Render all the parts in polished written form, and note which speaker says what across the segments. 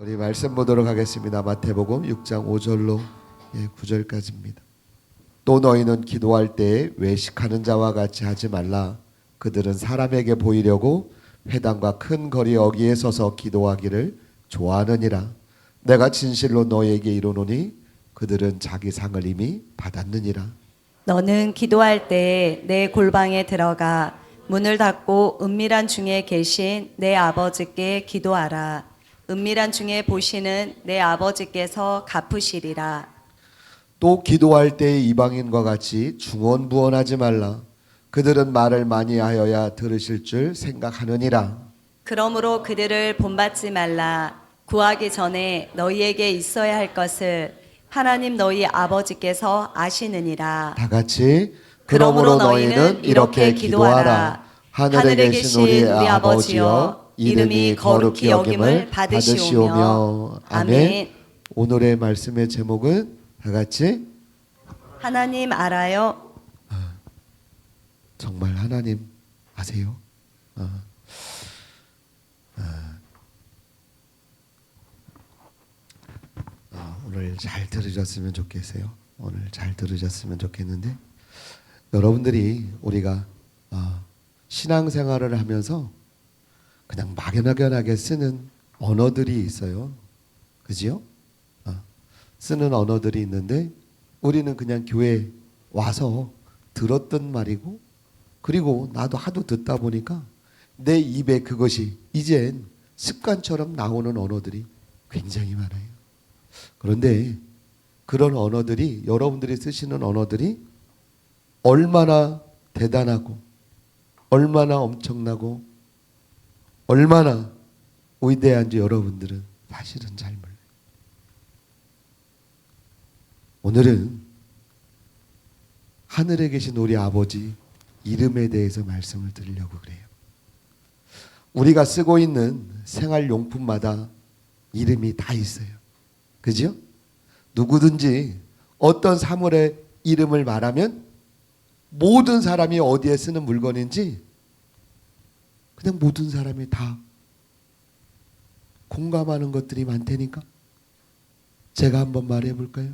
Speaker 1: 우리 말씀 보도록 하겠습니다. 마태복음 6장 5절로 9절까지입니다. 또 너희는 기도할 때에 외식하는 자와 같이 하지 말라. 그들은 사람에게 보이려고 회당과 큰 거리 어귀에 서서 기도하기를 좋아하느니라. 내가 진실로 너희에게 이르노니 그들은 자기 상을 이미 받았느니라.
Speaker 2: 너는 기도할 때 내 골방에 들어가 문을 닫고 은밀한 중에 계신 내 아버지께 기도하라. 은밀한 중에 보시는 내 아버지께서 갚으시리라.
Speaker 1: 또 기도할 때에 이방인과 같이 중언부언하지 말라. 그들은 말을 많이 하여야 들으실 줄 생각하느니라.
Speaker 2: 그러므로 그들을 본받지 말라. 구하기 전에 너희에게 있어야 할 것을 하나님 너희 아버지께서 아시느니라.
Speaker 1: 다 같이 그러므로 너희는 이렇게 기도하라. 하늘에 계신 우리 아버지여, 이름이 거룩히 여김을 받으시오며. 아멘. 오늘의 말씀의 제목은 다 같이
Speaker 2: 하나님 알아요.
Speaker 1: 정말 하나님 아세요? 오늘 잘 들으셨으면 좋겠어요. 오늘 잘 들으셨으면 좋겠는데, 여러분들이 우리가 신앙생활을 하면서 그냥 막연하게 쓰는 언어들이 있어요. 그지요? 쓰는 언어들이 있는데 우리는 그냥 교회 와서 들었던 말이고, 그리고 나도 하도 듣다 보니까 내 입에 그것이 이젠 습관처럼 나오는 언어들이 굉장히 많아요. 그런데 그런 언어들이, 여러분들이 쓰시는 언어들이 얼마나 대단하고 얼마나 엄청나고 얼마나 위대한지 여러분들은 사실은 잘 몰라요. 오늘은 하늘에 계신 우리 아버지 이름에 대해서 말씀을 드리려고 그래요. 우리가 쓰고 있는 생활용품마다 이름이 다 있어요. 그죠? 누구든지 어떤 사물의 이름을 말하면 모든 사람이 어디에 쓰는 물건인지 그냥 모든 사람이 다 공감하는 것들이 많다니까. 제가 한번 말해 볼까요?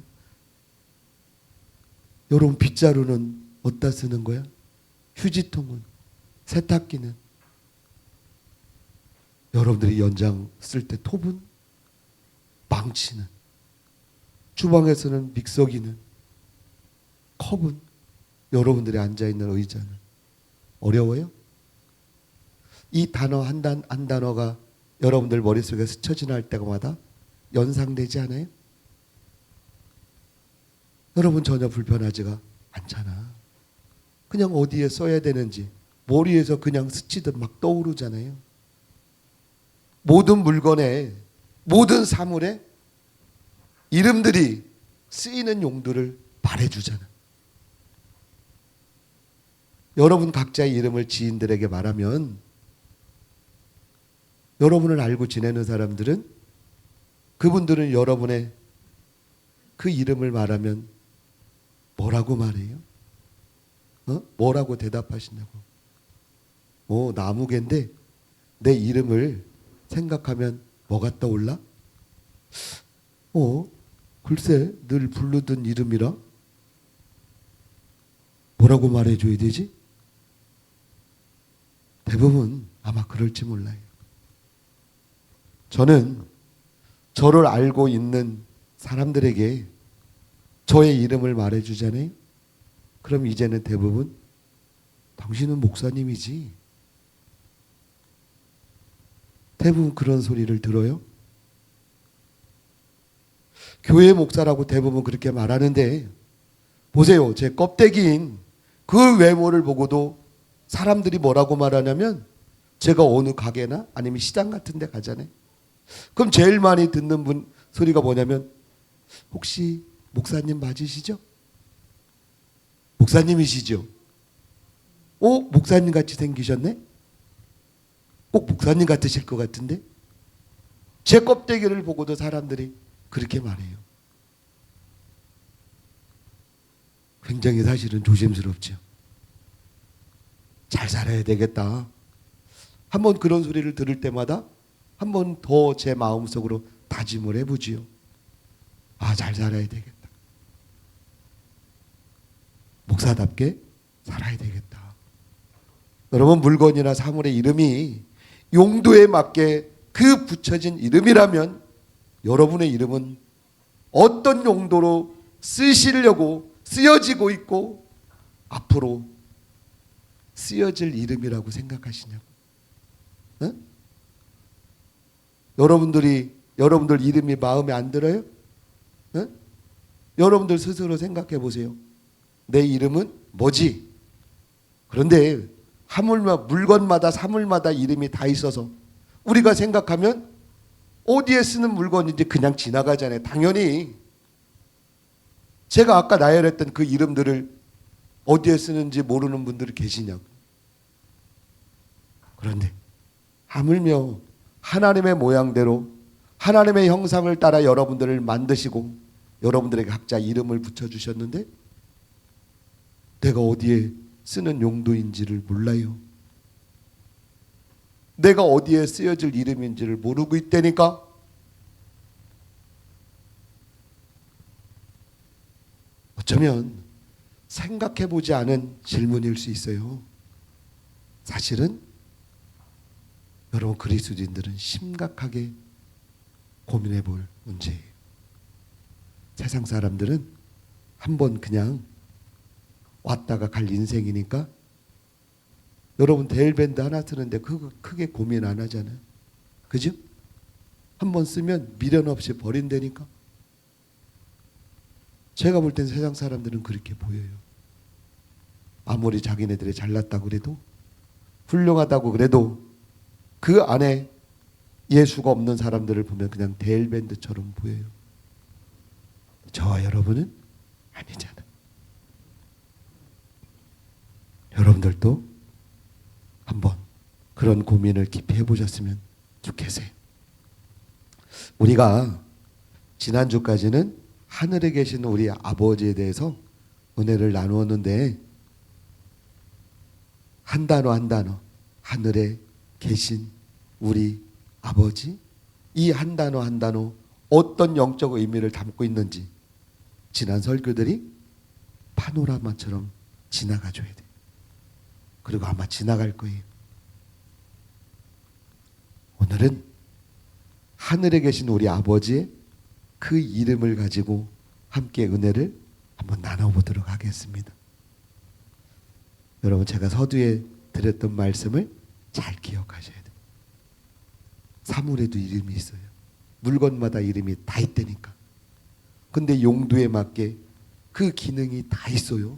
Speaker 1: 여러분, 빗자루는 어디다 쓰는 거야? 휴지통은, 세탁기는, 여러분들이 연장 쓸 때 톱은, 망치는, 주방에서는 믹서기는, 컵은, 여러분들이 앉아있는 의자는. 어려워요? 이 단어 한 단어가 여러분들 머릿속에 스쳐 지날 때마다 연상되지 않아요? 여러분 전혀 불편하지가 않잖아. 그냥 어디에 써야 되는지 머리에서 그냥 스치듯 막 떠오르잖아요. 모든 물건에, 모든 사물에 이름들이 쓰이는 용도를 말해주잖아. 여러분 각자의 이름을 지인들에게 말하면, 여러분을 알고 지내는 사람들은, 그분들은 여러분의 그 이름을 말하면 뭐라고 말해요? 뭐라고 대답하시냐고. 나무개인데 내 이름을 생각하면 뭐가 떠올라? 글쎄, 늘 부르던 이름이라 뭐라고 말해줘야 되지? 대부분 아마 그럴지 몰라요. 저는 저를 알고 있는 사람들에게 저의 이름을 말해주잖아요. 그럼 이제는 대부분 당신은 목사님이지. 대부분 그런 소리를 들어요. 교회 목사라고 대부분 그렇게 말하는데, 보세요. 제 껍데기인 그 외모를 보고도 사람들이 뭐라고 말하냐면, 제가 어느 가게나 아니면 시장 같은 데 가잖아요. 그럼 제일 많이 듣는 소리가 뭐냐면, 혹시 목사님 맞으시죠? 목사님이시죠? 목사님 같이 생기셨네? 꼭 목사님 같으실 것 같은데? 제 껍데기를 보고도 사람들이 그렇게 말해요. 굉장히 사실은 조심스럽죠. 잘 살아야 되겠다. 한번 그런 소리를 들을 때마다 한 번 더 제 마음속으로 다짐을 해보지요. 아, 잘 살아야 되겠다. 목사답게 살아야 되겠다. 여러분, 물건이나 사물의 이름이 용도에 맞게 그 붙여진 이름이라면 여러분의 이름은 어떤 용도로 쓰시려고 쓰여지고 있고 앞으로 쓰여질 이름이라고 생각하시냐고. 응? 여러분들 이름이 마음에 안 들어요? 응? 여러분들 스스로 생각해 보세요. 내 이름은 뭐지? 그런데 하물며 물건마다 사물마다 이름이 다 있어서 우리가 생각하면 어디에 쓰는 물건인지 그냥 지나가잖아요. 당연히 제가 아까 나열했던 그 이름들을 어디에 쓰는지 모르는 분들이 계시냐고. 그런데 하물며 하나님의 모양대로 하나님의 형상을 따라 여러분들을 만드시고 여러분들에게 각자 이름을 붙여주셨는데 내가 어디에 쓰는 용도인지를 몰라요. 내가 어디에 쓰여질 이름인지를 모르고 있다니까. 어쩌면 생각해보지 않은 질문일 수 있어요. 사실은 여러분 그리스도인들은 심각하게 고민해볼 문제예요. 세상 사람들은 한번 그냥 왔다가 갈 인생이니까 여러분 데일밴드 하나 쓰는데 크게 고민 안 하잖아요. 그죠? 한번 쓰면 미련 없이 버린다니까. 제가 볼 땐 세상 사람들은 그렇게 보여요. 아무리 자기네들이 잘났다고 그래도 훌륭하다고 그래도 그 안에 예수가 없는 사람들을 보면 그냥 데일밴드처럼 보여요. 저와 여러분은 아니잖아요. 여러분들도 한번 그런 고민을 깊이 해보셨으면 좋겠어요. 우리가 지난주까지는 하늘에 계신 우리 아버지에 대해서 은혜를 나누었는데 한 단어 한 단어 하늘에 계신 우리 아버지, 이 한 단어 한 단어 어떤 영적 의미를 담고 있는지 지난 설교들이 파노라마처럼 지나가줘야 돼요. 그리고 아마 지나갈 거예요. 오늘은 하늘에 계신 우리 아버지의 그 이름을 가지고 함께 은혜를 한번 나눠보도록 하겠습니다. 여러분, 제가 서두에 드렸던 말씀을 잘 기억하셔야 돼요. 사물에도 이름이 있어요. 물건마다 이름이 다 있다니까. 근데 용도에 맞게 그 기능이 다 있어요.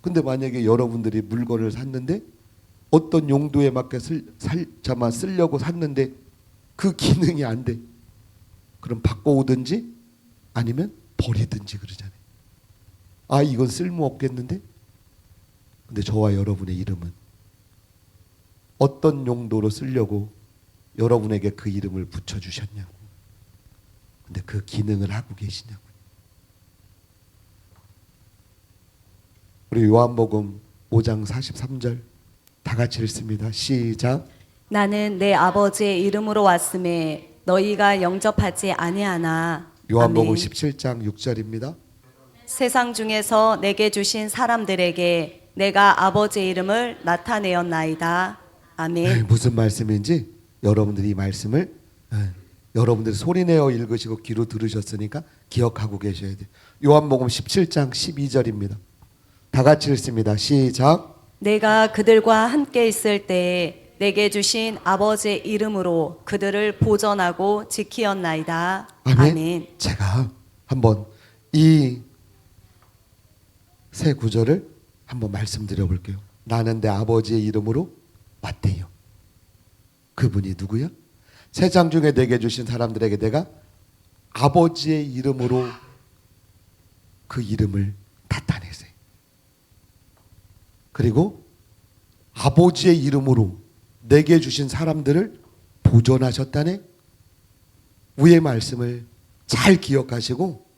Speaker 1: 근데 만약에 여러분들이 물건을 샀는데 어떤 용도에 맞게 쓰려고 샀는데 그 기능이 안 돼. 그럼 바꿔오든지 아니면 버리든지 그러잖아요. 아, 이건 쓸모없겠는데? 근데 저와 여러분의 이름은 어떤 용도로 쓰려고 여러분에게 그 이름을 붙여주셨냐고. 근데 그 기능을 하고 계시냐고. 우리 요한복음 5장 43절 다 같이 읽습니다. 시작.
Speaker 2: 나는 내 아버지의 이름으로 왔음에 너희가 영접하지 아니하나.
Speaker 1: 요한복음
Speaker 2: 아멘.
Speaker 1: 17장 6절입니다.
Speaker 2: 세상 중에서 내게 주신 사람들에게 내가 아버지의 이름을 나타내었나이다. 아멘.
Speaker 1: 무슨 말씀인지 여러분들이 이 말씀을 여러분들이 소리내어 읽으시고 귀로 들으셨으니까 기억하고 계셔야 돼요. 요한복음 17장 12절입니다. 다 같이 읽습니다. 시작.
Speaker 2: 내가 그들과 함께 있을 때 내게 주신 아버지의 이름으로 그들을 보전하고 지키었나이다.
Speaker 1: 아멘.
Speaker 2: 아멘.
Speaker 1: 제가 한번 이 세 구절을 한번 말씀드려 볼게요. 나는 내 아버지의 이름으로 왔대요. 그분이 누구야? 세상 중에 내게 주신 사람들에게 내가 아버지의 이름으로 그 이름을 나타냈어요. 그리고 아버지의 이름으로 내게 주신 사람들을 보존하셨다네. 위의 말씀을 잘 기억하시고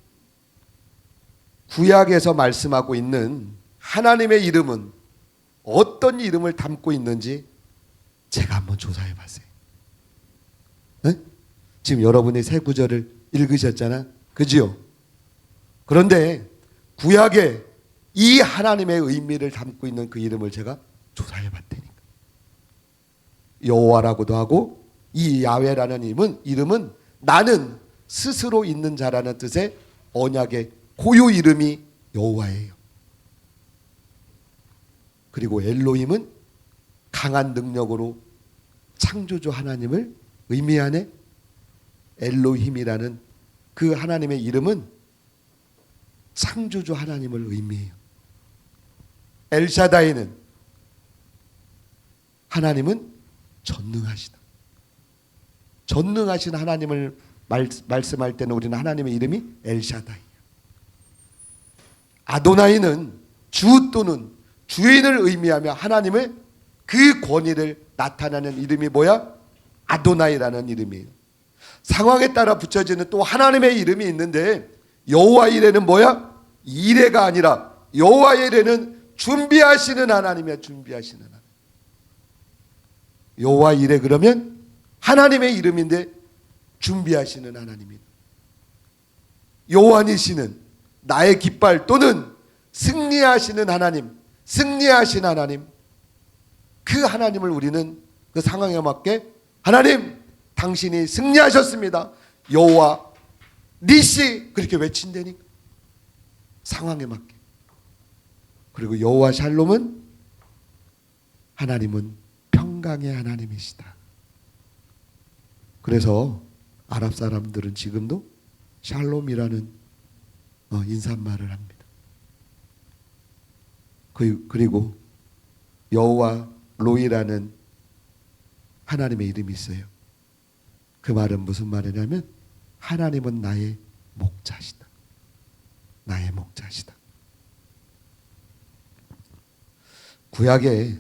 Speaker 1: 구약에서 말씀하고 있는 하나님의 이름은 어떤 이름을 담고 있는지 제가 한번 조사해 봤어요. 에? 지금 여러분이 새 구절을 읽으셨잖아. 그지요? 그런데 구약에 이 하나님의 의미를 담고 있는 그 이름을 제가 조사해 봤다니까. 여호와라고도 하고 이 야훼라는 이름은 나는 스스로 있는 자라는 뜻의 언약의 고유 이름이 여호와예요. 그리고 엘로힘은 강한 능력으로 창조주 하나님을 의미하네. 엘로힘이라는 그 하나님의 이름은 창조주 하나님을 의미해요. 엘샤다이는 하나님은 전능하시다. 전능하신 하나님을 말씀할 때는 우리는 하나님의 이름이 엘샤다이예요. 아도나이는 주 또는 주인을 의미하며 하나님의 그 권위를 나타내는 이름이 뭐야? 아도나이라는 이름이에요. 상황에 따라 붙여지는 또 하나님의 이름이 있는데 여호와 이레는 뭐야? 이레가 아니라 여호와 이레는 준비하시는 하나님이야. 준비하시는 하나님. 여호와 이레 그러면 하나님의 이름인데 준비하시는 하나님입니다. 여호와 니시는 나의 깃발 또는 승리하시는 하나님, 승리하신 하나님. 그 하나님을 우리는 그 상황에 맞게 하나님 당신이 승리하셨습니다. 여호와 니시 그렇게 외친다니까. 상황에 맞게. 그리고 여호와 샬롬은 하나님은 평강의 하나님이시다. 그래서 아랍 사람들은 지금도 샬롬이라는 인사말을 합니다. 그리고 여호와 로이라는 하나님의 이름이 있어요. 그 말은 무슨 말이냐면 하나님은 나의 목자시다. 나의 목자시다. 구약에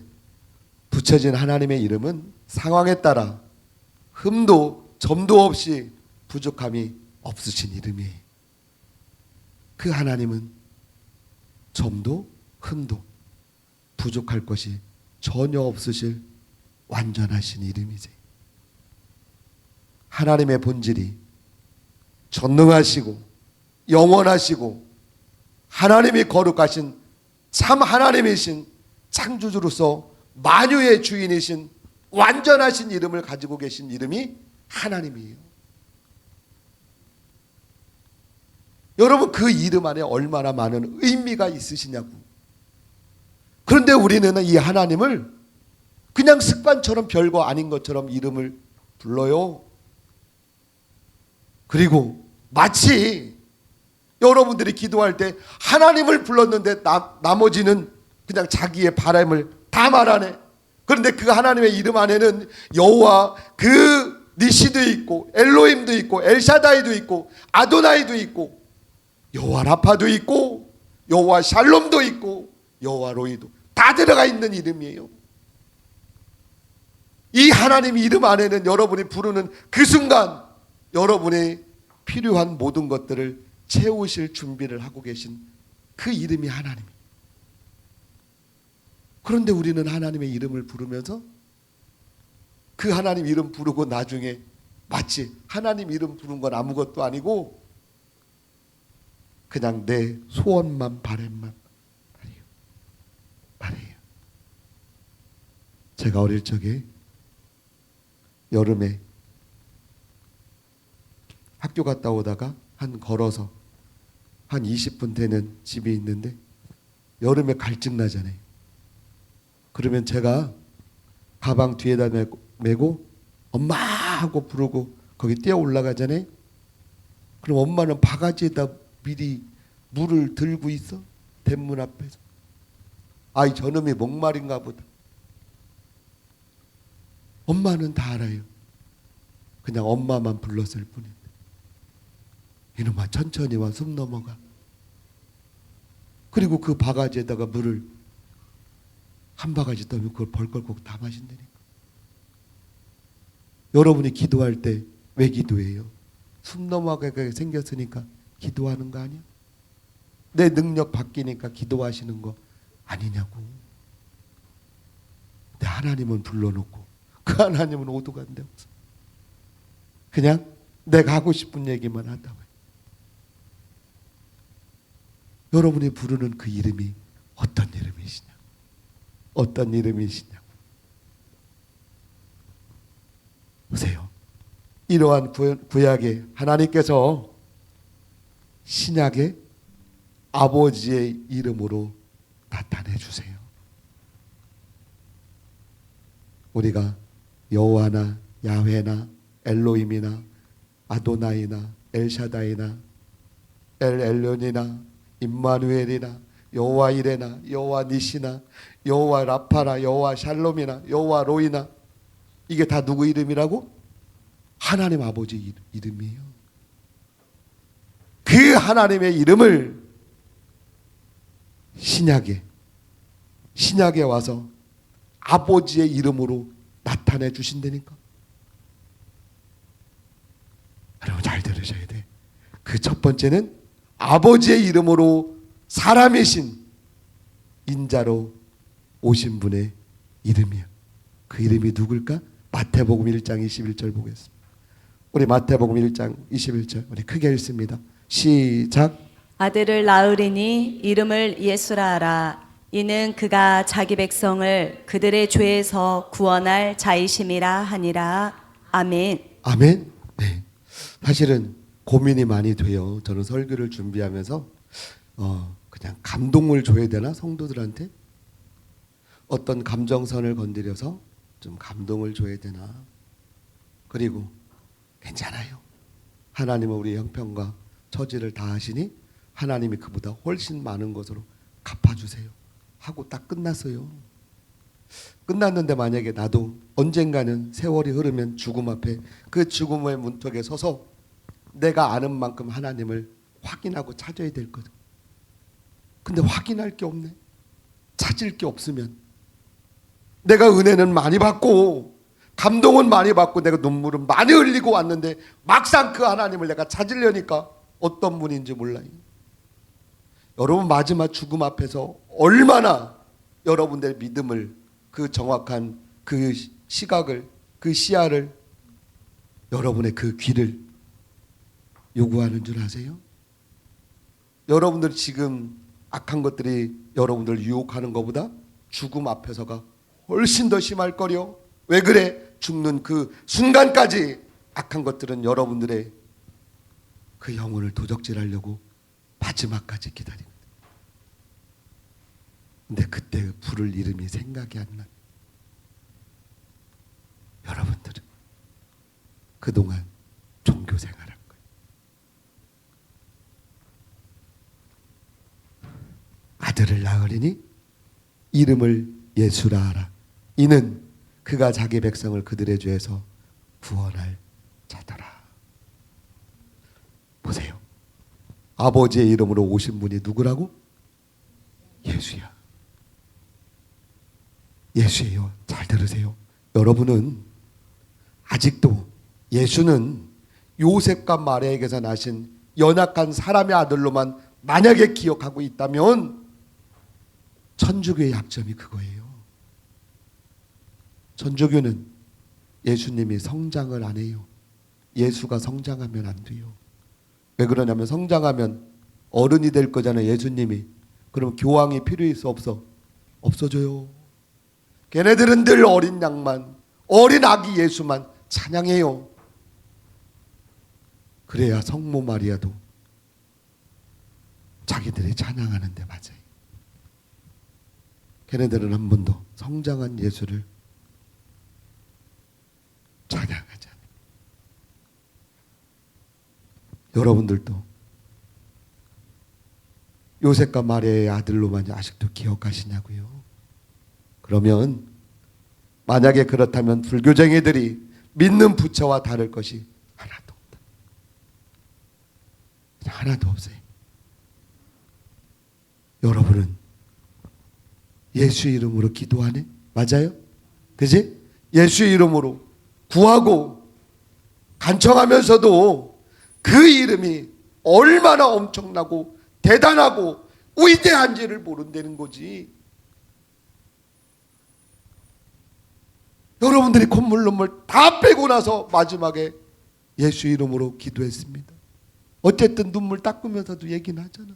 Speaker 1: 붙여진 하나님의 이름은 상황에 따라 흠도 점도 없이 부족함이 없으신 이름이에요. 그 하나님은 점도 흠도 부족할 것이 전혀 없으실 완전하신 이름이지. 하나님의 본질이 전능하시고 영원하시고 하나님이 거룩하신 참 하나님이신 창조주로서 만유의 주인이신 완전하신 이름을 가지고 계신 이름이 하나님이에요. 여러분 그 이름 안에 얼마나 많은 의미가 있으시냐고. 그런데 우리는 이 하나님을 그냥 습관처럼 별거 아닌 것처럼 이름을 불러요. 그리고 마치 여러분들이 기도할 때 하나님을 불렀는데 나머지는 그냥 자기의 바람을 다 말하네. 그런데 그 하나님의 이름 안에는 여호와 그 니시도 있고 엘로힘도 있고 엘샤다이도 있고 아도나이도 있고 여호와 라파도 있고 여호와 샬롬도 있고 여호와 로이도 다 들어가 있는 이름이에요. 이 하나님 이름 안에는 여러분이 부르는 그 순간 여러분의 필요한 모든 것들을 채우실 준비를 하고 계신 그 이름이 하나님이에요. 그런데 우리는 하나님의 이름을 부르면서 그 하나님 이름 부르고 나중에 마치 하나님 이름 부른 건 아무것도 아니고 그냥 내 소원만 바램만 바래요. 제가 어릴 적에 여름에 학교 갔다 오다가 걸어서 한 20분 되는 집이 있는데 여름에 갈증 나잖아요. 그러면 제가 가방 뒤에다 메고 엄마 하고 부르고 거기 뛰어 올라가잖아요. 그럼 엄마는 바가지에다 미리 물을 들고 있어. 대문 앞에서. 아이 저놈이 목말인가 보다. 엄마는 다 알아요. 그냥 엄마만 불렀을 뿐인데. 이놈아 천천히 와 숨 넘어가. 그리고 그 바가지에다가 물을 한 바가지 떠면 그걸 벌컥 다 마신다니까. 여러분이 기도할 때 왜 기도해요? 숨 넘어가게 생겼으니까 기도하는 거 아니야? 내 능력 바뀌니까 기도하시는 거 아니냐고. 근데 하나님은 불러놓고 그 하나님은 오도 간데 없어. 그냥 내가 하고 싶은 얘기만 하다. 여러분이 부르는 그 이름이 어떤 이름이시냐? 어떤 이름이시냐? 보세요. 이러한 구약에 하나님께서 신약에 아버지의 이름으로 나타내 주세요. 우리가 여호와나 야훼나 엘로힘이나 아도나이나 엘샤다이나 엘엘론이나 임마누엘이나 여호와 이레나 여호와 니시나 여호와 라파나 여호와 샬롬이나 여호와 로이나, 이게 다 누구 이름이라고? 하나님 아버지 이름이에요. 그 하나님의 이름을 신약에 와서 아버지의 이름으로 나타내 주신다니까. 여러분 잘 들으셔야 돼. 그 첫 번째는 아버지의 이름으로 사람이신 인자로 오신 분의 이름이야. 그 이름이 누굴까? 마태복음 1장 21절 보겠습니다. 우리 마태복음 1장 21절 우리 크게 읽습니다. 시작.
Speaker 2: 아들을 낳으리니 이름을 예수라 하라. 이는 그가 자기 백성을 그들의 죄에서 구원할 자이심이라 하니라. 아멘.
Speaker 1: 아멘. 네. 사실은 고민이 많이 돼요. 저는 설교를 준비하면서 그냥 감동을 줘야 되나, 성도들한테 어떤 감정선을 건드려서 좀 감동을 줘야 되나. 그리고 괜찮아요. 하나님은 우리 형편과 처지를 다 아시니 하나님이 그보다 훨씬 많은 것으로 갚아주세요 하고 딱 끝났어요. 끝났는데 만약에 나도 언젠가는 세월이 흐르면 죽음 앞에, 그 죽음의 문턱에 서서 내가 아는 만큼 하나님을 확인하고 찾아야 될 거든. 근데 확인할 게 없네. 찾을 게 없으면, 내가 은혜는 많이 받고 감동은 많이 받고 내가 눈물은 많이 흘리고 왔는데 막상 그 하나님을 내가 찾으려니까 어떤 분인지 몰라요. 여러분 마지막 죽음 앞에서 얼마나 여러분들의 믿음을, 그 정확한 그 시각을, 그 시야를, 여러분의 그 귀를 요구하는 줄 아세요? 여러분들 지금 악한 것들이 여러분들 유혹하는 것보다 죽음 앞에서가 훨씬 더 심할 거려. 왜 그래? 죽는 그 순간까지 악한 것들은 여러분들의 그 영혼을 도적질하려고 마지막까지 기다리거든. 근데 그때 부를 이름이 생각이 안 나. 여러분들은 그동안 종교 생활한 거예요. 아들을 낳으리니 이름을 예수라 하라. 이는 그가 자기 백성을 그들의 죄에서 구원할 자더라. 보세요. 아버지의 이름으로 오신 분이 누구라고? 예수야. 예수예요. 잘 들으세요. 여러분은 아직도 예수는 요셉과 마리아에게서 나신 연약한 사람의 아들로만 만약에 기억하고 있다면 천주교의 약점이 그거예요. 천주교는 예수님이 성장을 안 해요. 예수가 성장하면 안 돼요. 왜 그러냐면 성장하면 어른이 될 거잖아요. 예수님이. 그럼 교황이 필요해서 없어져요. 걔네들은 늘 어린 양만, 어린 아기 예수만 찬양해요. 그래야 성모 마리아도 자기들이 찬양하는데 맞아요. 걔네들은 한 번도 성장한 예수를 찬양하지 않아요. 여러분들도 요셉과 마리아의 아들로만 아직도 기억하시냐고요? 그러면 만약에 그렇다면 불교쟁이들이 믿는 부처와 다를 것이 하나도 없다. 하나도 없어요. 여러분은 예수 이름으로 기도하네? 맞아요? 그지? 예수 이름으로 구하고 간청하면서도 그 이름이 얼마나 엄청나고 대단하고 위대한지를 모른다는 거지. 여러분들이 콧물 눈물 다 빼고 나서 마지막에 예수 이름으로 기도했습니다. 어쨌든 눈물 닦으면서도 얘기는 하잖아.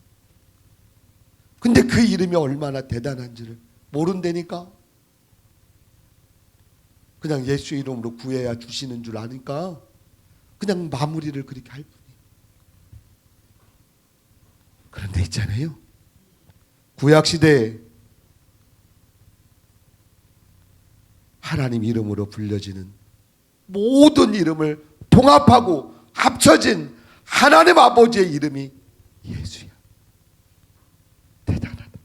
Speaker 1: 근데 그 이름이 얼마나 대단한지를 모른다니까. 그냥 예수 이름으로 구해야 주시는 줄 아니까 그냥 마무리를 그렇게 할 뿐이에요. 그런데 있잖아요, 구약시대에 하나님 이름으로 불려지는 모든 이름을 통합하고 합쳐진 하나님 아버지의 이름이 예수야. 대단하다.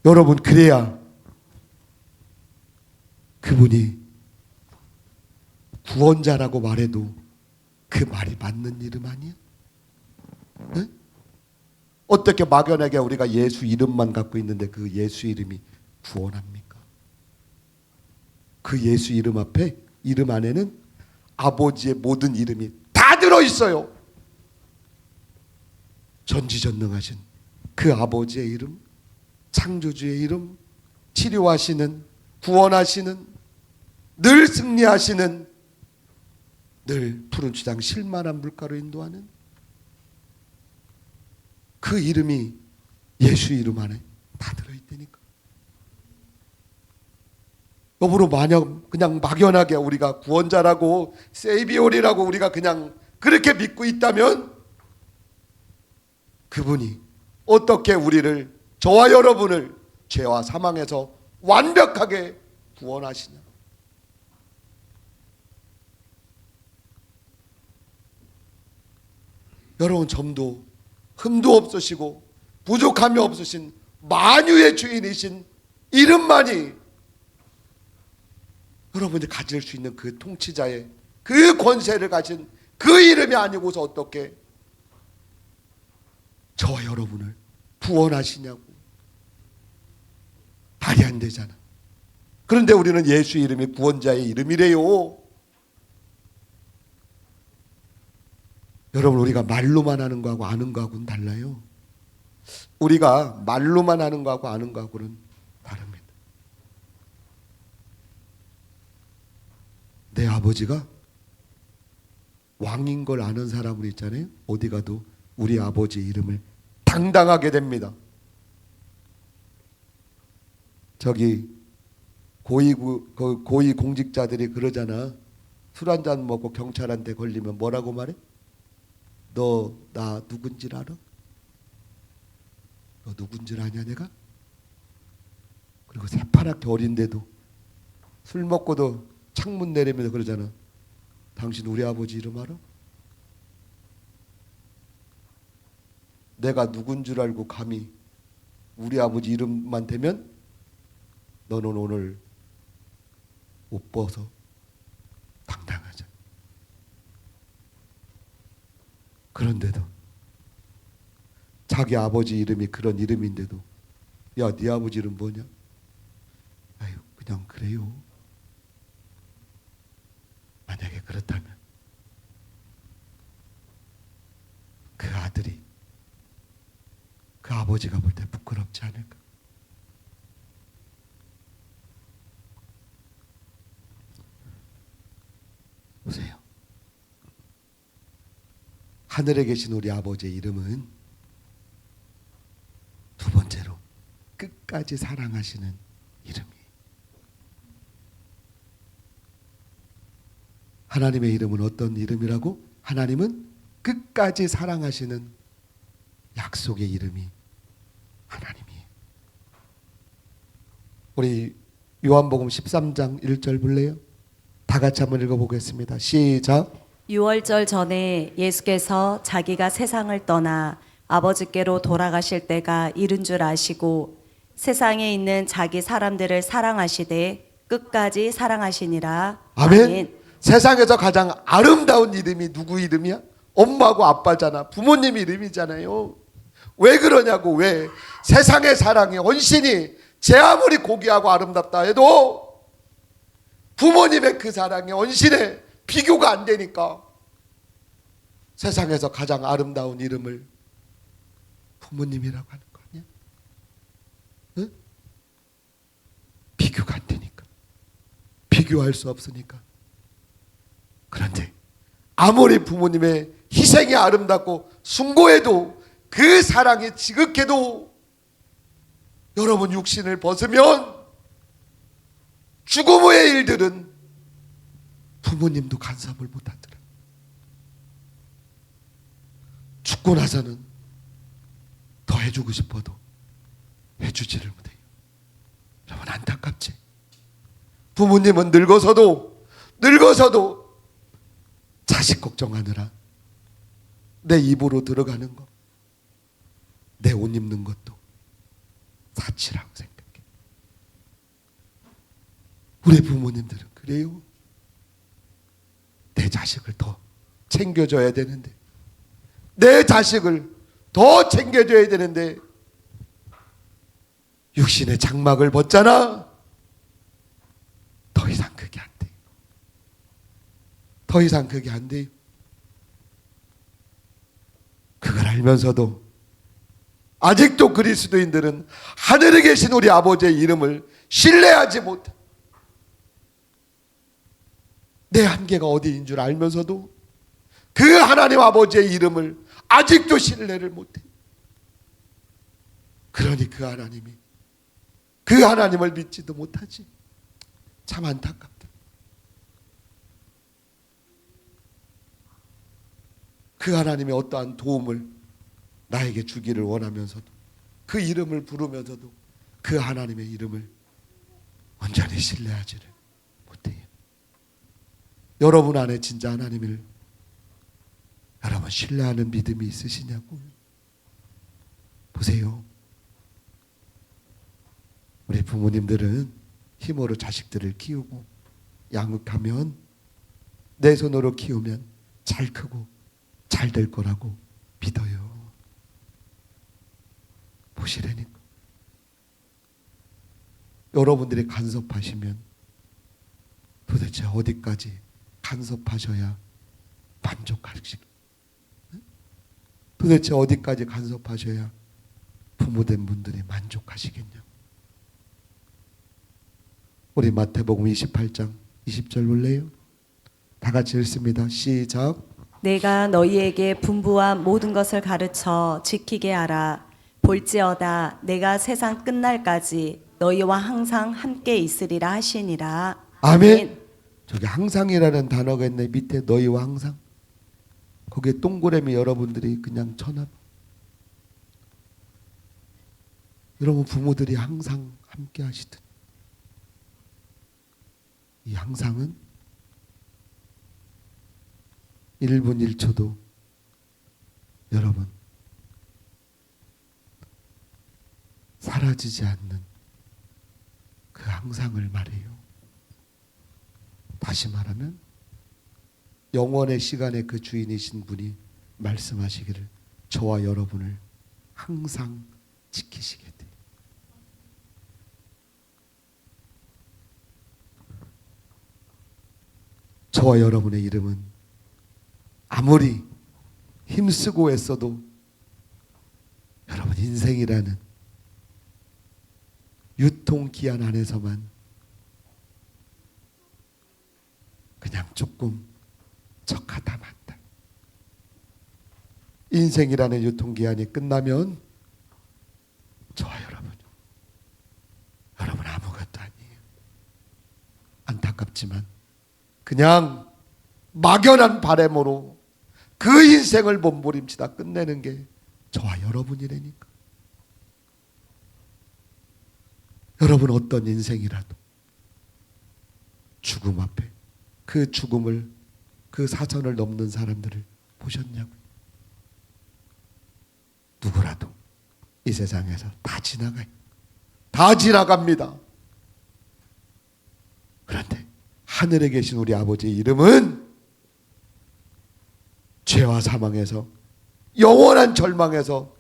Speaker 1: 여러분, 그래야 그분이 구원자라고 말해도 그 말이 맞는 이름 아니야? 네? 어떻게 막연하게 우리가 예수 이름만 갖고 있는데 그 예수 이름이 구원합니까? 그 예수 이름 앞에, 이름 안에는 아버지의 모든 이름이 다 들어있어요. 전지전능하신 그 아버지의 이름, 창조주의 이름, 치료하시는, 구원하시는, 늘 승리하시는, 늘 푸른 주장 실만한 물가로 인도하는 그 이름이 예수 이름 안에 다 들어있다니까. 여보로 만약 그냥 막연하게 우리가 구원자라고 세이비올이라고 우리가 그냥 그렇게 믿고 있다면 그분이 어떻게 우리를, 저와 여러분을 죄와 사망에서 완벽하게 구원하시냐. 여러분, 점도 흠도 없으시고 부족함이 없으신 만유의 주인이신 이름만이 여러분이 가질 수 있는 그 통치자의 그 권세를 가진 그 이름이 아니고서 어떻게 저와 여러분을 구원하시냐고. 말이 안 되잖아. 그런데 우리는 예수 이름이 구원자의 이름이래요. 여러분, 우리가 말로만 하는 거하고 아는 거하고는 달라요. 우리가 말로만 하는 거하고 아는 거하고는 다릅니다. 내 아버지가 왕인 걸 아는 사람은 있잖아요. 어디 가도 우리 아버지 이름을 당당하게 됩니다. 저기 고위 공직자들이 그러잖아. 술 한잔 먹고 경찰한테 걸리면 뭐라고 말해? 너 나 누군지 알아? 너 누군지 아냐 내가? 그리고 새파랗게 어린데도 술 먹고도 창문 내리면서 그러잖아. 당신 우리 아버지 이름 알아? 내가 누군 줄 알고 감히 우리 아버지 이름만 대면 너는 오늘 옷 벗어 당당하자. 그런데도 자기 아버지 이름이 그런 이름인데도 야, 네 아버지 이름 뭐냐? 아유, 그냥 그래요. 만약에 그렇다면 그 아들이 그 아버지가 볼 때 부끄럽지 않을까? 보세요. 하늘에 계신 우리 아버지의 이름은 두 번째로 끝까지 사랑하시는 이름이에요. 하나님의 이름은 어떤 이름이라고? 하나님은 끝까지 사랑하시는 약속의 이름이 하나님이에요. 우리 요한복음 13장 1절 볼래요? 다 같이 한번 읽어보겠습니다. 시작.
Speaker 2: 유월절 전에 예수께서 자기가 세상을 떠나 아버지께로 돌아가실 때가 이른 줄 아시고 세상에 있는 자기 사람들을 사랑하시되 끝까지 사랑하시니라.
Speaker 1: 아멘. 세상에서 가장 아름다운 이름이 누구 이름이야? 엄마고 아빠잖아. 부모님 이름이잖아요. 왜 그러냐고. 왜? 세상의 사랑이, 헌신이 제 아무리 고귀하고 아름답다 해도 부모님의 그 사랑의 헌신에 비교가 안 되니까 세상에서 가장 아름다운 이름을 부모님이라고 하는 거 아니야? 응? 비교가 안 되니까, 비교할 수 없으니까. 그런데 아무리 부모님의 희생이 아름답고 숭고해도 그 사랑이 지극해도 여러분 육신을 벗으면 죽음 후의 일들은 부모님도 간섭을 못하더라. 죽고 나서는 더 해주고 싶어도 해주지를 못해요. 여러분 안타깝지? 부모님은 늙어서도 자식 걱정하느라 내 입으로 들어가는 거, 내 옷 입는 것도 사치라고 생각해. 우리 부모님들은 그래요. 내 자식을 더 챙겨줘야 되는데, 내 자식을 더 챙겨줘야 되는데 육신의 장막을 벗잖아. 더 이상 그게 안 돼요. 더 이상 그게 안 돼요. 그걸 알면서도 아직도 그리스도인들은 하늘에 계신 우리 아버지의 이름을 신뢰하지 못해. 내 한계가 어디인 줄 알면서도 그 하나님 아버지의 이름을 아직도 신뢰를 못해. 그러니 그 하나님을 믿지도 못하지. 참 안타깝다. 그 하나님의 어떠한 도움을 나에게 주기를 원하면서도, 그 이름을 부르면서도 그 하나님의 이름을 온전히 신뢰하지를 못해요. 여러분 안에 진짜 하나님을 여러분 신뢰하는 믿음이 있으시냐고요? 보세요. 우리 부모님들은 힘으로 자식들을 키우고 양육하면, 내 손으로 키우면 잘 크고 잘 될 거라고 믿어요. 보시라니까. 여러분들이 간섭하시면 도대체 어디까지 간섭하셔야 만족하시겠어요? 도대체 어디까지 간섭하셔야 부모된 분들이 만족하시겠냐고. 우리 마태복음 28장 20절 볼래요? 다 같이 읽습니다. 시작.
Speaker 2: 내가 너희에게 분부한 모든 것을 가르쳐 지키게 하라. 볼지어다 내가 세상 끝날까지 너희와 항상 함께 있으리라 하시니라.
Speaker 1: 아멘. 저기 항상이라는 단어가 있네. 밑에 너희와 항상. 거기에 동그라미 여러분들이 그냥 쳐놔. 여러분 부모들이 항상 함께 하시듯 이 항상은 1분 1초도 여러분 사라지지 않는 그 항상을 말해요. 다시 말하면 영원의 시간의 그 주인이신 분이 말씀하시기를 저와 여러분을 항상 지키시게 돼요. 저와 여러분의 이름은 아무리 힘쓰고 애써도 여러분 인생이라는 유통기한 안에서만 그냥 조금 척하다 만다. 인생이라는 유통기한이 끝나면 저와 여러분 아무것도 아니에요. 안타깝지만 그냥 막연한 바람으로 그 인생을 몸부림치다 끝내는 게 저와 여러분이라니까. 여러분 어떤 인생이라도 죽음 앞에 그 죽음을, 그 사선을 넘는 사람들을 보셨냐고요? 누구라도 이 세상에서 다 지나가요. 다 지나갑니다. 그런데 하늘에 계신 우리 아버지의 이름은 죄와 사망에서, 영원한 절망에서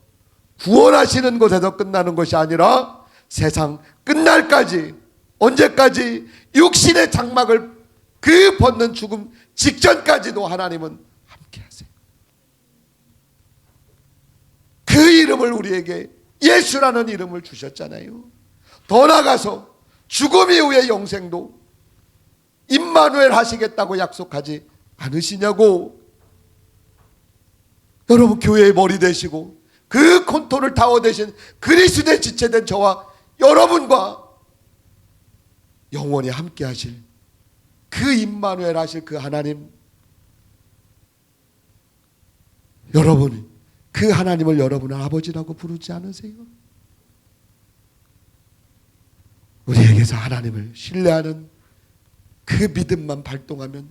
Speaker 1: 구원하시는 곳에서 끝나는 것이 아니라 세상 끝날까지, 언제까지? 육신의 장막을 그 벗는 죽음 직전까지도 하나님은 함께 하세요. 그 이름을 우리에게, 예수라는 이름을 주셨잖아요. 더 나아가서 죽음 이후의 영생도 임마누엘 하시겠다고 약속하지 않으시냐고. 여러분 교회의 머리 되시고 그 콘토를 타워 되신 그리스도의 지체된 저와 여러분과 영원히 함께 하실 그 임마누엘 하실 그 하나님, 여러분 그 하나님을 여러분은 아버지라고 부르지 않으세요? 우리에게서 하나님을 신뢰하는 그 믿음만 발동하면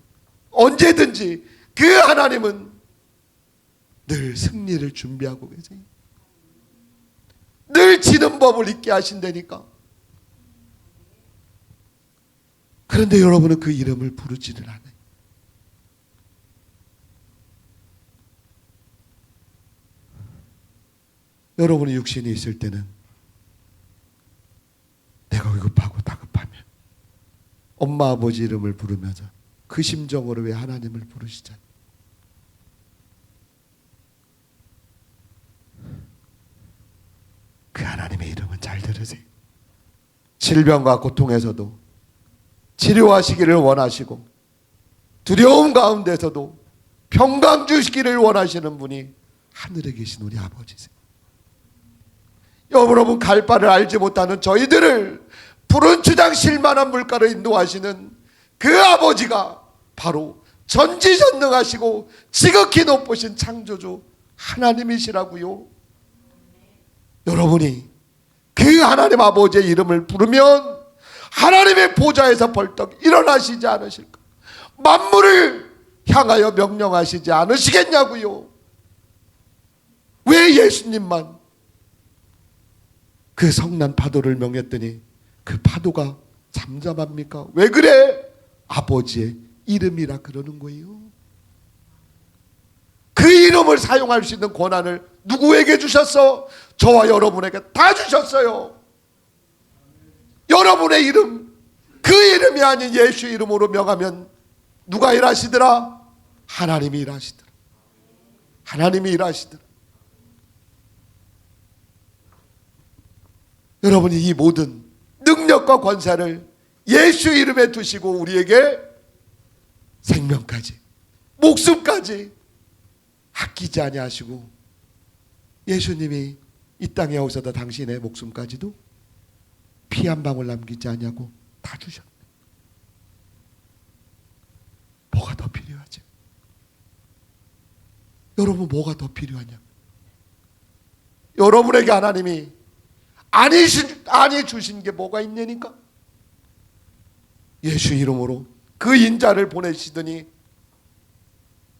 Speaker 1: 언제든지 그 하나님은 늘 승리를 준비하고 계세요. 늘 지는 법을 잊게 하신다니까. 그런데 여러분은 그 이름을 부르지를 않아요. 여러분의 육신이 있을 때는 내가 위급하고 다급하면 엄마 아버지 이름을 부르면서 그 심정으로 왜 하나님을 부르시잖아요. 그 하나님의 이름은 잘 들으세요. 질병과 고통에서도 치료하시기를 원하시고 두려움 가운데서도 평강 주시기를 원하시는 분이 하늘에 계신 우리 아버지세요. 여러분 갈 바를 알지 못하는 저희들을 푸른 주장 실만한 물가로 인도하시는 그 아버지가 바로 전지전능하시고 지극히 높으신 창조주 하나님이시라고요. 여러분이 그 하나님 아버지의 이름을 부르면 하나님의 보좌에서 벌떡 일어나시지 않으실까? 만물을 향하여 명령하시지 않으시겠냐고요. 왜 예수님만 그 성난 파도를 명했더니 그 파도가 잠잠합니까? 왜 그래? 아버지의 이름이라 그러는 거예요. 그 이름을 사용할 수 있는 권한을 누구에게 주셨어? 저와 여러분에게 다 주셨어요. 여러분의 이름, 그 이름이 아닌 예수 이름으로 명하면 누가 일하시더라? 하나님이 일하시더라. 하나님이 일하시더라. 여러분이 이 모든 능력과 권세를 예수 이름에 두시고 우리에게 생명까지 목숨까지 아끼지 아니하시고 예수님이 이 땅에 오셔서 당신의 목숨까지도 피 한 방울 남기지 아니하고 다 주셨네. 뭐가 더 필요하지? 여러분 뭐가 더 필요하냐? 여러분에게 하나님이 아니 주신 게 뭐가 있냐니까? 예수 이름으로 그 인자를 보내시더니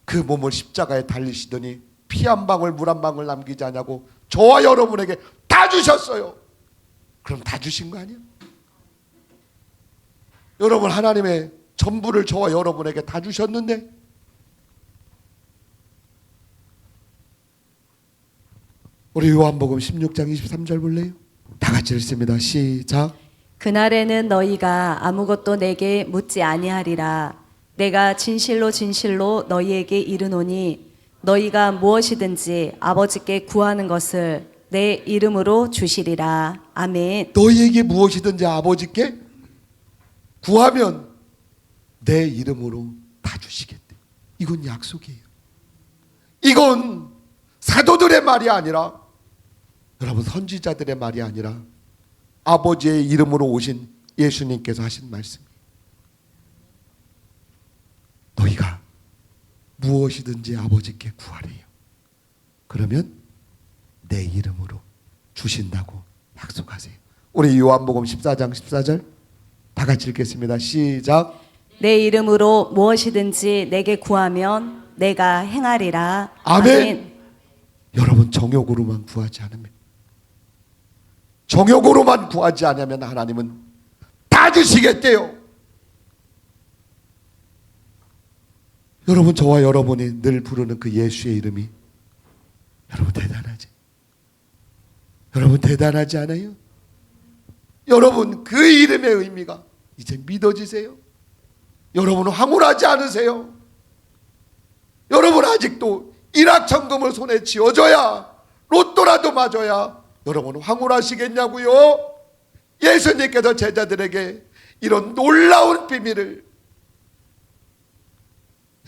Speaker 1: 그 몸을 십자가에 달리시더니 피 한 방울 물 한 방울 남기지 않냐고 저와 여러분에게 다 주셨어요. 그럼 다 주신 거 아니야? 여러분 하나님의 전부를 저와 여러분에게 다 주셨는데 우리 요한복음 16장 23절 볼래요? 다 같이 읽습니다. 시작.
Speaker 2: 그날에는 너희가 아무것도 내게 묻지 아니하리라. 내가 진실로 진실로 너희에게 이르노니 너희가 무엇이든지 아버지께 구하는 것을 내 이름으로 주시리라. 아멘.
Speaker 1: 너희에게 무엇이든지 아버지께 구하면 내 이름으로 다 주시겠대. 이건 약속이에요. 이건 사도들의 말이 아니라 여러분 선지자들의 말이 아니라 아버지의 이름으로 오신 예수님께서 하신 말씀이에요. 너희가 무엇이든지 아버지께 구하래요. 그러면 내 이름으로 주신다고 약속하세요. 우리 요한복음 14장 14절 다 같이 읽겠습니다. 시작.
Speaker 2: 내 이름으로 무엇이든지 내게 구하면 내가 행하리라.
Speaker 1: 아멘. 여러분 정욕으로만 구하지 않으면 정욕으로만 구하지 않으면 하나님은 다 주시겠대요. 여러분 저와 여러분이 늘 부르는 그 예수의 이름이 여러분 대단하지? 여러분 대단하지 않아요? 여러분 그 이름의 의미가 이제 믿어지세요? 여러분은 황홀하지 않으세요? 여러분 아직도 일확천금을 손에 쥐어줘야 로또라도 맞아야 여러분 황홀하시겠냐고요? 예수님께서 제자들에게 이런 놀라운 비밀을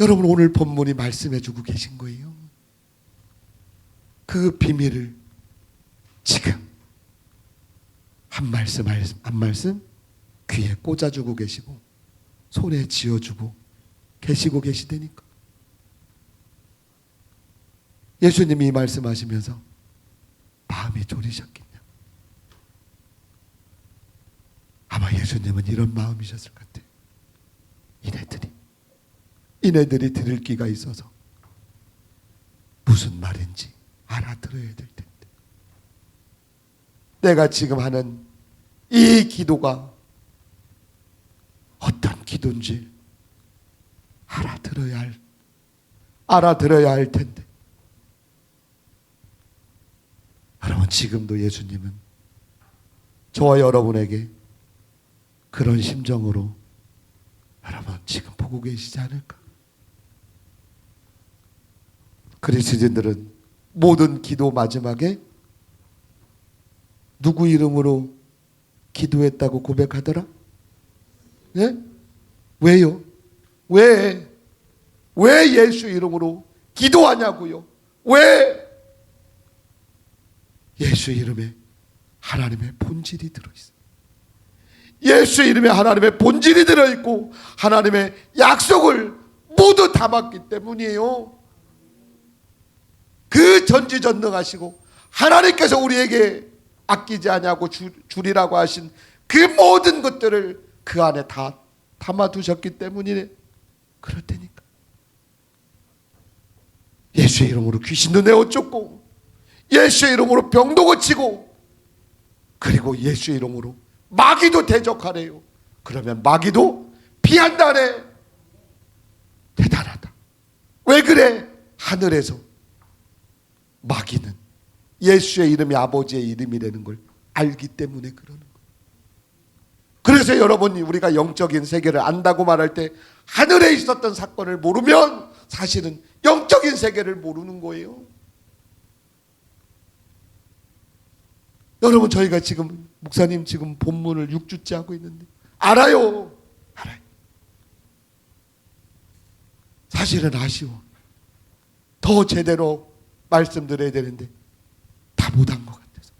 Speaker 1: 여러분 오늘 본문이 말씀해 주고 계신 거예요. 그 비밀을 지금 한 말씀 한 말씀 귀에 꽂아주고 계시고 손에 쥐어주고 계시고 계시다니까. 예수님이 이 말씀하시면서 마음이 졸이셨겠냐? 아마 예수님은 이런 마음이셨을 것 같아요. 이네들이 들을 귀가 있어서 무슨 말인지 알아들어야 될 텐데, 내가 지금 하는 이 기도가 어떤 기도인지 알아들어야 할 텐데, 여러분 지금도 예수님은 저와 여러분에게 그런 심정으로 여러분 지금 보고 계시지 않을까? 그리스도인들은 모든 기도 마지막에 누구 이름으로 기도했다고 고백하더라? 예? 왜요? 왜 예수 이름으로 기도하냐고요? 왜? 예수 이름에 하나님의 본질이 들어있어요. 예수 이름에 하나님의 본질이 들어있고 하나님의 약속을 모두 담았기 때문이에요. 그 전지전능하시고 하나님께서 우리에게 아끼지 아니하고 주리라고 하신 그 모든 것들을 그 안에 다 담아두셨기 때문이네. 그렇다니까. 예수의 이름으로 귀신도 내어쫓고 예수의 이름으로 병도 고치고 그리고 예수의 이름으로 마귀도 대적하래요. 그러면 마귀도 피한다네. 대단하다. 왜 그래? 하늘에서 마귀는 예수의 이름이 아버지의 이름이라는 걸 알기 때문에 그러는 거예요. 그래서 여러분이 우리가 영적인 세계를 안다고 말할 때 하늘에 있었던 사건을 모르면 사실은 영적인 세계를 모르는 거예요. 여러분 저희가 지금 목사님 지금 본문을 6주째 하고 있는데 알아요. 사실은 아쉬워. 더 제대로 말씀드려야 되는데 다 못한 것 같아서.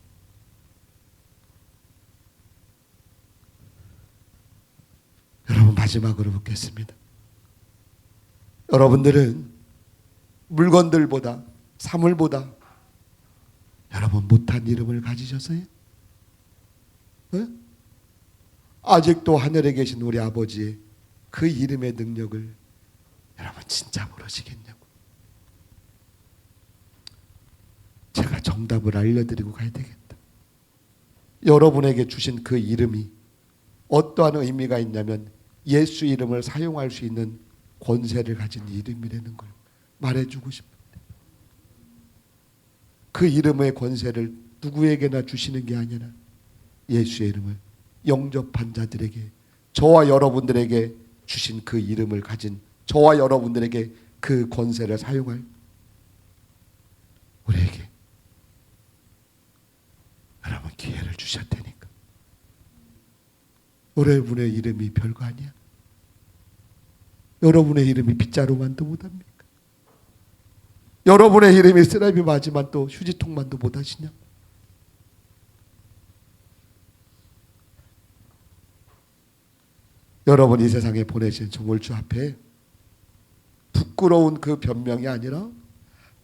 Speaker 1: 여러분 마지막으로 묻겠습니다. 여러분들은 물건들보다 사물보다 여러분 못한 이름을 가지셨어요? 네? 아직도 하늘에 계신 우리 아버지의 그 이름의 능력을 여러분 진짜 모르시겠냐고. 제가 정답을 알려드리고 가야 되겠다. 여러분에게 주신 그 이름이 어떠한 의미가 있냐면 예수 이름을 사용할 수 있는 권세를 가진 이름이라는 걸 말해주고 싶은데, 그 이름의 권세를 누구에게나 주시는 게 아니라 예수의 이름을 영접한 자들에게, 저와 여러분들에게 주신 그 이름을 가진 저와 여러분들에게 그 권세를 사용할 우리에게 여러분 기회를 주셨다니까. 여러분의 이름이 별거 아니야. 여러분의 이름이 빗자루만도 못합니까? 여러분의 이름이 쓰레기 맞으면 또 휴지통만도 못하시냐? 여러분 이 세상에 보내신 조물주 앞에 부끄러운 그 변명이 아니라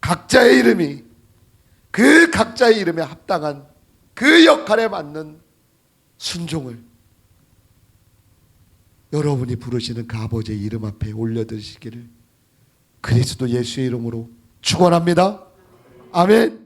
Speaker 1: 각자의 이름이 그 각자의 이름에 합당한 그 역할에 맞는 순종을 여러분이 부르시는 그 아버지의 이름 앞에 올려드리시기를 그리스도 예수의 이름으로 축원합니다. 아멘.